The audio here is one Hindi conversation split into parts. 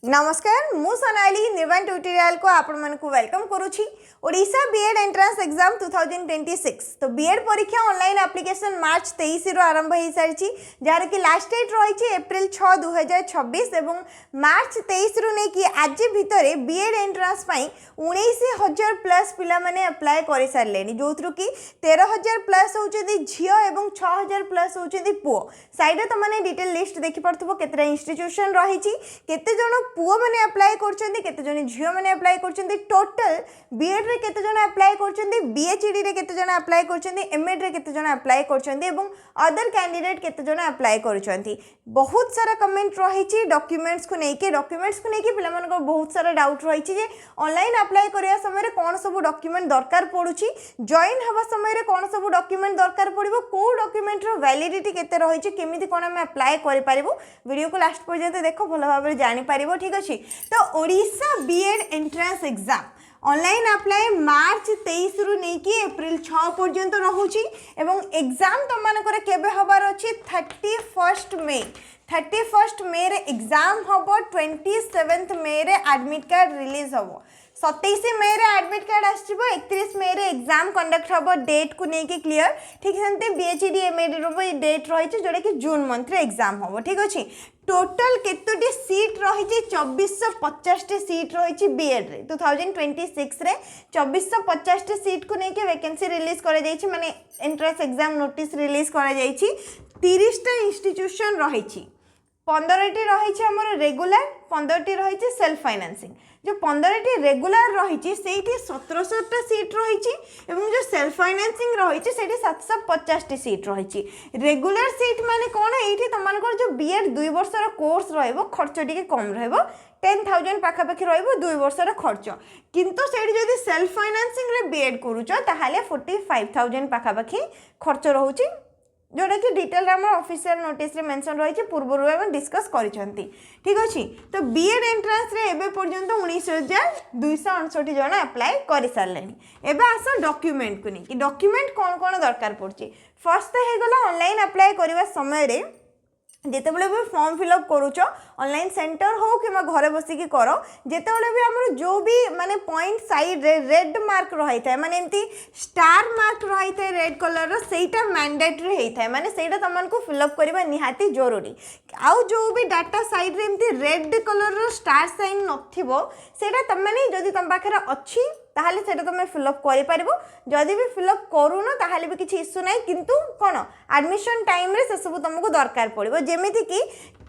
नमस्कार मु सोनाली निर्वाण ट्यूटोरियल को आपण मन को वेलकम करूची ओडिशा B.Ed एंट्रेंस एग्जाम 2026 तो B.Ed परीक्षा ऑनलाइन एप्लिकेशन मार्च 23 रो आरंभ हो सारी जार कि लास्ट डेट रही एप्रिल 6 2026 एवं मार्च 23 रु नहीं कि आज भितर B.Ed एंट्रेंस 19,000 प्लस पिला माने अप्लाई कर सारे जो कि 13,000 प्लस होती झील और 6,000 प्लस होती पुओ साइड तुम मैंने डिटेल लिस्ट देखिपो केतटा इंस्टीट्यूशन रही केते जण पुओ मैंने अप्लाई करछन्ती केते जण झियो मैंने अप्लाई करछन्ती टोटल B.Ed रे केते जण अप्लाई करछन्ती B.Ed रे केते जण अप्लाई करछन्ती M.Ed रे केते जण अप्लाई करछन्ती एवं अदर कैंडिडेट केते जण अप्लाई करछन्ती बहुत सारा कमेंट रही डॉक्यूमेंट्स को लेके पिला मन को बहुत सारा डाउट रही जे ऑनलाइन अप्लाई करिया समय कौन सब डॉक्यूमेंट दरकार पड़ुची जॉइन हवा समय कौन सब डॉक्यूमेंट दरकार पड़िबो को डॉक्यूमेंट रो वैलिडिटी केते रही केमिति कोन हम अप्लाई करि पारिबो वीडियो को लास्ट पर्यंत देखो भलो भाबरे जानि पारिबो ठीक अछि तो Odisha B.Ed entrance exam online apply March 23 रु नहीं कि एप्रिल 6 पर्यंत रहुची एवं एग्जाम तुम मानकर केबे हबार अछि 31 मे रे एग्जाम हबो 27 मे रे एडमिट कार्ड रिलीज हबो 27 मे रे एडमिट कार्ड आसीबो 31 मे रे एग्जाम कंडक्ट हबो डेट को नहीं कि क्लियर ठीक सेंते B.Ed M.Ed रो डेट रही जोटा कि जून मंथ रे एग्जाम हबो ठीक अछि टोटल केतोटी सीट रही 2450 सीट रही B.Ed रे 2026 रे 2450 सीट को लेके वैकेंसी रिलीज करा जायछि माने एंट्रेंस एग्जाम नोटिस रिलीज करा जायछि 30टा इंस्टीट्यूशन रही 15टी रही हमर रेगुलर 15टी रही सेल्फ फाइनेंसिंग जो 15टी रेगुलर रही से 1700टा सीट रही जो सेल्फ फाइनेंसिंग रही से 750 सीट रही रेगुलर सीट माने कौन ये तुम जो B.Ed 2 वर्षर कोर्स खर्च टी कम रहा 10,000 पाखापाखि रही 2 वर्षर खर्च किंतु से सेल्फ फाइनेंसिंग रे B.Ed करूच ताहले 45,000 पाखापाखि खर्च रोचे जोटा कि डिटेल आम ऑफिशियल नोटिस रे मेंशन रही पूर्व डिस्कस करिसेंती ठीक अच्छे तो B.Ed एंट्रेंस रे एबे पर्यंत 19,259 जन अप्लाई कर सारे एबे आस डॉक्यूमेंट को नहीं कि डॉक्यूमेंट कौन कौन दरकार पड़ची फर्स्ट तो हो गला ऑनलाइन अप्लाई करबा समय रे जितेबाला भी फॉर्म फिलअप करुच ऑनलाइन सेंटर हो कि घरे बसिकी कर जितेबाला भी आम जो भी माने पॉइंट साइड रे रेड मार्क रही था माने एमती स्टार मार्क रही था रेड कलर रो सेटा मैंडेटरी होता है माने सेटा तुमको फिलअप करबा निहाती जरूरी आउ जो भी डाटा साइड रे एमती रेड कलर रो स्टार साइन नथिबो सेटा तुम माने जदी तुम पाखरे अछि ताहले सेटा तुम फिलअप करि पारिबो जदी भी फिलअप करूनो ताहले भी किछि इश्यू नाही किंतु कोन एडमिशन टाइम रे से सब तुमको दरकार पड़िबो जेमिति कि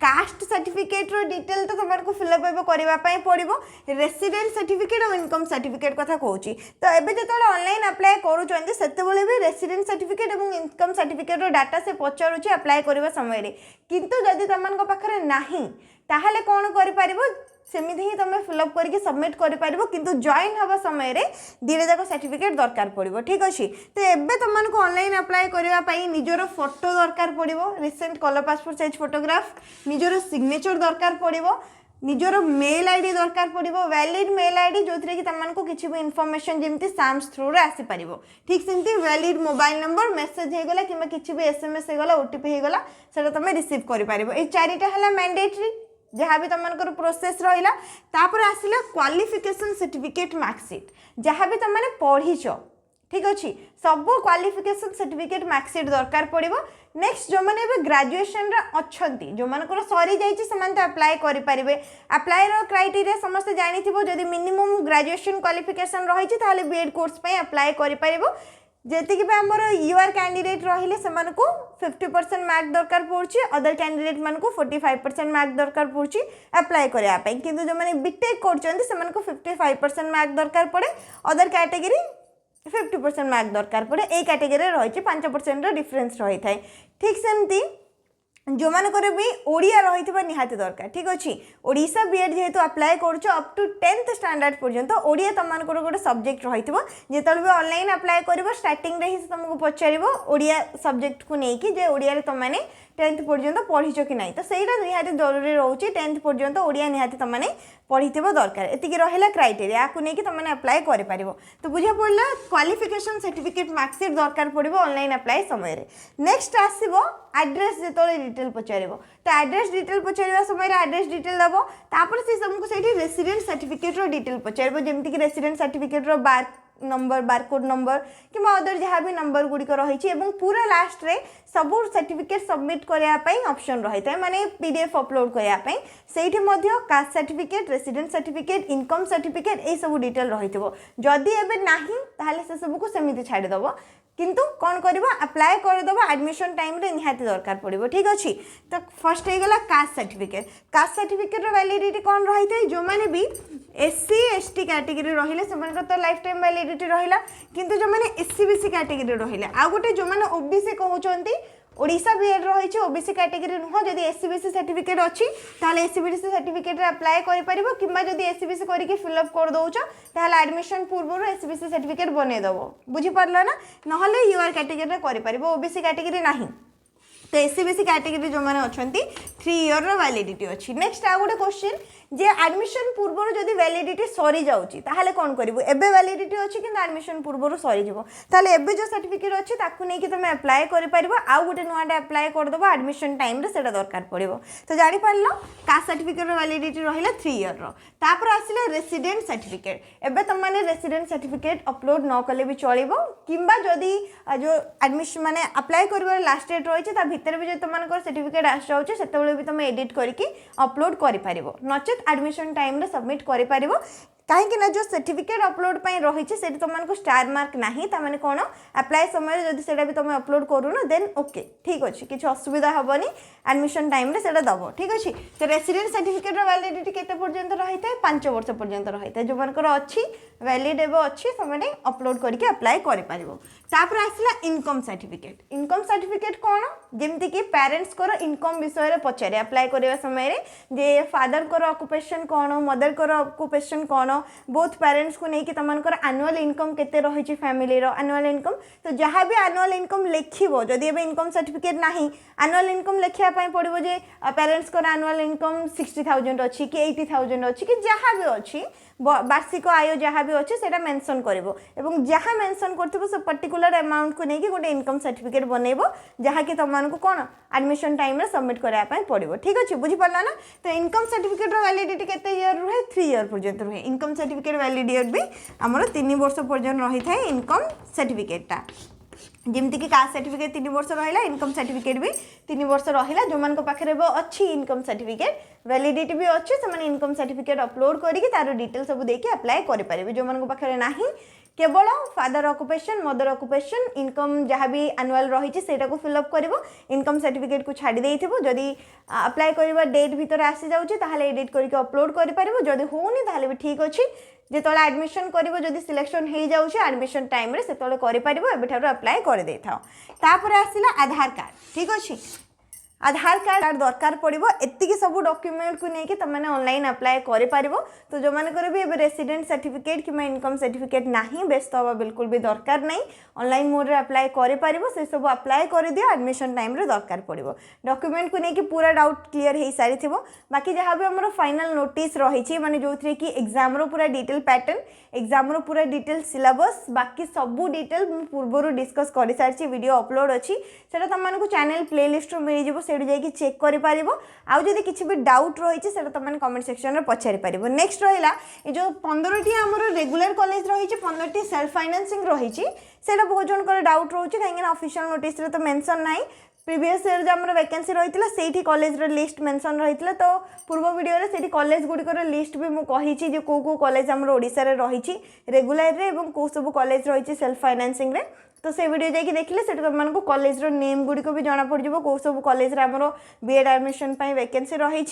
कास्ट सर्टिफिकेट रो डिटेल तो तुमको फिलअप एबे करबा पई पड़िबो रेसिडेंट सर्टिफिकेट और इनकम सर्टिफिकेट कथा कहूची तो एबे जतले ऑनलाइन अप्लाई करूचंती सेतेबेले भी रेसिडेंट सर्टिफिकेट और इनकम सर्टिफिकेट रो डाटा से पचारुची अप्लाई करबा समय रे किंतु जदी तुमको पाखरे नाही ताहले कोन करि पारिबो सेमिति ही तुम फिलअप करके सबमिट कर पारिबो किंतु जॉइन हवा समय रे धीरे जाक सर्टिफिकेट दरकार पड़िबो ठीक अछि तो एबे तुमको ऑनलाइन अप्लाई करबा पई निजरो फोटो दरकार पड़िबो recent colour passport size photograph निजरो सिग्नेचर दरकार पड़िबो निजरो मेल आईडी दरकार पड़िबो वैलिड मेल आईडी जोथरे कि तुमको किछि भी इंफॉर्मेशन जेमति साम्स थ्रू रे आसी पारिबो ठीक सेमति वैलिड मोबाइल नंबर मेसेज हे गला किमा किछि भी एसएमएस हे गला ओटीपी हे गला सेटा तुम रिसीव करि पारिबो ए चारिटा हला मैंडेटरी जहाँ भी तुम प्रोसेस रहा तापर आसला क्वालिफिकेशन सर्टिफिकेट मार्कशीट जहाँ भी तुम पढ़ीच ठीक अच्छे सब क्वालिफिकेशन सर्टिफिकेट मार्कशीट दरकार पड़ो नेक्स्ट जो मैंने ग्रेजुएशन अच्छा जो मान सरी जाइए तो अप्लाई करेंगे अप्लाई क्राइटेरिया समस्ते जानी जब मिनिमम ग्रेजुएशन क्वालिफिकेशन रही B.Ed कोर्स अप्लाई करें जेति कि आमर यूआर कैंडिडेट रहिले सेमान को 50% मार्क दरकार पड़ुची अदर कैंडिडेट मान को 45% मार्क दरकार पड़ुची अप्लाई करिया पई किंतु जो माने बीटेक करचंती सेमान को 55% मार्क दरकार पड़े अदर कैटेगरी 50% मार्क दरकार पड़े ए कैटेगरी रही 5% डिफरेंस रही थाए ठीक सेमती जो मानकर भी ओडिया रही निहाती दरकार ठीक अच्छे ओडिशा B.Ed जेहेतु अप्लाई करुच अप टू 10th स्टैंडर्ड पर्यंत ओडिया तुमको गोटे सब्जेक्ट रही जिते भी ऑनलाइन अप्लाई कर स्टार्टिंग रे ही तुमको पचार ओडिया सब्जेक्ट को लेकिन जे ओडिया तुम मैंने टेन्थ पर्यंत पढ़ीच कि ना तो सहीटा निहाती जरूरी रोचे 10th पर्यंत ओडिया निहाती तुमने पढ़ी दरकार एतिक रहा क्राइटेरिया या नहीं तुमने अप्लाई कर तो बुझा पड़ा क्वालिफिकेशन सर्टिफिकेट मार्कशीट दरकार पड़ो ऑनलाइन अप्लाई समय नेक्स्ट आसो एड्रेस जो डिटेल पचार तो एड्रेस डिटेल पचार समय एड्रेस डिटेल दब तापर से तुमको से रेसिडेंट सर्टिफिकेट डिटेल पचार जमीक रेसिडेंट सर्टिफिकेट बार नंबर बारकोड नंबर कि अदर जहाँ भी नंबर गुड़िक रही पूरा लास्ट रे सब सर्टिफिकेट सबमिट करने ऑप्शन रही है माने पीडीएफ अपलोड करने से caste certificate resident certificate income certificate ये सब डिटेल रही जदि एबे नाही ताहले से सब को सेमिति छाड़ीदेव किंतु कौन करवा अप्लाई करदेव एडमिशन टाइम रे निहाती दरकार पड़ो ठीक अच्छे तो फर्स्ट होगा कास्ट सर्टिफिकेट वैलिडिटी कौन रही है जो मैंने भी एससी एसटी कैटेगरी रहिले से तो लाइफ टाइम वैलिडिटी रहा किंतु जो मैंने एससी बीसी कैटेगरी रहिले आ गोटे जो मैंने ओबीसी कहते ओडिशा B.ed रही ओबीसी कैटेगरी नुह जदि एससी बीसी सर्टिफिकेट अच्छी ताहले एससी बीसी सर्टिफिकेट अप्लाई करिपरिबो किंबा जदि एससी बीसी करके फिलअप कर दउछ ताहले एडमिशन पूर्व एससी बीसी सर्टिफिकेट बनै दबो बुझी पड़ला ना नहले यूआर कैटेगरी रे करिपरिबो ओबीसी कैटेगरी नाही तो एससी बीसी कैटेगरी जो मैंने अच्छा 3 ईयर वैलिडिटी अच्छी नेक्स्ट आ गोटे क्वेश्चन जे एडमिशन पूर्व जदि वैलिडिटी सरी जाउची ताहले कोन करिवो एबे वैलिडिटी अच्छी कि एडमिशन पूर्व सरी जिवो ताहले एबे जो सर्टिफिकेट अच्छी ताकू नै कि तुम अप्लाई करि परिबो आ गोटे नुआडे अप्लाई कर दबो एडमिशन टाइम रे सेटा दरकार पड़िबो तो जानि पारलो कास्ट सर्टिफिकेट रो वैलिडिटी रहिला 3 ईयर रो तापर आसिला रेसिडेंट सर्टिफिकेट एबे तुम माने रेसिडेंट सर्टिफिकेट अपलोड न कले भी चलिबो किंबा जदि जो एडमिशन माने अप्लाई करबो लास्ट डेट रहिছে ता भितर भी जो तुमनकर सर्टिफिकेट आस जाउचे सेतेबेले भी तुम एडिट करके अपलोड करि परिबो नचेत एडमिशन टाइम रे सबमिट करि परिबो कहीं ना जो सर्टिफिकेट अपलोड रही है तुमको स्टार मार्क नहीं ताने कौन अप्लाई समय जब से भी तुम अपलोड करूना देन ओके ठीक अच्छे किसी असुविधा हेनी एडमिशन टाइम रे सेटा दब ठीक अच्छे तो रेसिडेंट सर्टिफिकेट वैलिडिटी केते पर्यंत रही है 5 वर्ष पर्यंत रही है जो मनकर अच्छी वैलिड एवं अच्छी से अपलोड करके अप्लाई कर आसला इनकम सर्टिफिकेट कौन जमती कि पेरेंट्स को इनकम विषय पचारे अप्लाई करने समय जे फादर को ऑक्युपेशन कौन मदर को ऑक्युपेशन कौन बोथ पेरेंट्स को लेकिन तुमको एनुअल इनकम केते रही फैमिली एनुअल इनकम तो जहाँ भी एनुअल इनकम लिखिबो जदि एबे इनकम सर्टिफिकेट नाही एनुअल इनकम लिखिया पई पड़िबो जे पेरेंट्स को एनुअल इनकम 60,000 अच्छी कि 80,000 अच्छी कि जहाँ भी अच्छी वार्षिक आय जहाँ भी अच्छे से मेंशन करिवो एवं जहाँ मेंशन करथिबो से पर्टिकुलर अमाउंट को लेकिन गोटे इनकम सर्टिफिकेट बनइबो जहाँ कि तुमको कौन एडमिशन टाइम रे सबमिट करबा पई पड़िबो ठीक अछि बुझी पड़ला ना तो इनकम सर्टिफिकेट रो वैलिडिटी केते ईयर रहे 3 ईयर पर्यंत रहे इनकम सर्टिफिकेट वैलिडिटी भी हमर 3 वर्ष पर्यंत रही था इनकम सर्टिफिकेटा जमती कि कास्ट सर्टिफिकेट 3 वर्ष रहा इनकम सर्टिफिकेट भी 3 वर्ष रहा जो मान पाखे अच्छी इनकम सर्टिफिकेट वैलिडिटी भी अच्छी से इनकम सर्टिफिकेट अपलोड करके तार डिटेल सब देके अप्लाई करेंगे जो मान पाखे ना केवल father occupation mother occupation income जहाँ भी एनुअल रही से फिलअप कर इनकम सर्टिफिकेट को छाड़ी देथिबो जदि अप्लाई करबा डेट भीतर आसी जाउची ताहले एडिट करके अपलोड कर पारिबो जदि होनी ताहले भी ठीक अछि जेतले एडमिशन करिवो जदि सिलेक्शन हो जाउची एडमिशन टाइम रे सेतले करि पारिबो एबेठारो अप्लाई कर दे थाओ तापर आसिला आधार कार्ड ठीक अछि आधार कार्ड दरकार पड़ो एतिकी सब डॉक्यूमेंट को लेकिन तुमने ऑनलाइन अप्लाई कर तो जो मानकर भी रेसिडेंट सर्टिफिकेट कि इनकम सर्टिफिकेट नहीं व्यस्त हवा बिल्कुल भी दरकार नहीं ऑनलाइन मोड रे अप्लाई कर से सब अप्लाई कर दियो एडमिशन टाइम रे दरकार पड़ो डॉक्यूमेंट को लेकिन पूरा डाउट क्लियर हो सारी थी बाकी जहाँ भी आम फाइनल नोटिस रही माने जो थी कि एग्जाम रो पूरा डिटेल पैटर्न एग्जाम रो पूरा डिटेल सिलेबस बाकी सबू डिटेल पूर्व डिस्कस कर सारी वीडियो अपलोड अच्छी से तुमको चैनल प्लेलिस्ट मिल जाए से जाकि चेक कर आदि किसी भी डाउट रही है तुमने कमेंट सेक्शन में पचारि पार नेक्स्ट रहा ये जो 15टी आम रेगुलर कॉलेज रही 15टी सेल्फ फाइनेंसिंग रही बहुत जनकर डाउट रोचे कहीं ऑफिशियल नोटिस तो मेंशन ना प्रीवियस ईयर जो आम वैकेंसी रही से कॉलेज लिस्ट मेंशन रही तो पूर्व वीडियो से कॉलेज गुड़िकर लिस्ट भी मुझे कौ कौ कॉलेज आम ओडिशा रे रही रेगुलर रे कौ सब कॉलेज रही सेल्फ फाइनेंसिंग रे तो से वीडियो जाकि देखिले से तुमको कॉलेज रो नेम गुड़िक भी जना पड़ जाए कौ सब कॉलेज आम B.ed एडमिशन वैकेंसी रही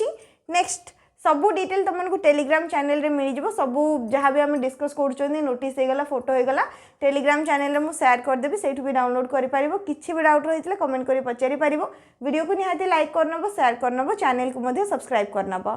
नेक्स्ट सबू डिटेल तुमको टेलीग्राम चैनल रे मिल जाए सबू जहाँ भी आम डिस्कस कर नोटिस होगला फोटो होगला टेलीग्राम चैनल में शेयर करदेवी से भी डाउनलोड कर किसी भी डाउट रही है कमेंट कर पचारि पार वीडियो को निहाती लाइक करनब शेयर करनब चैनल को सब्सक्राइब करनब।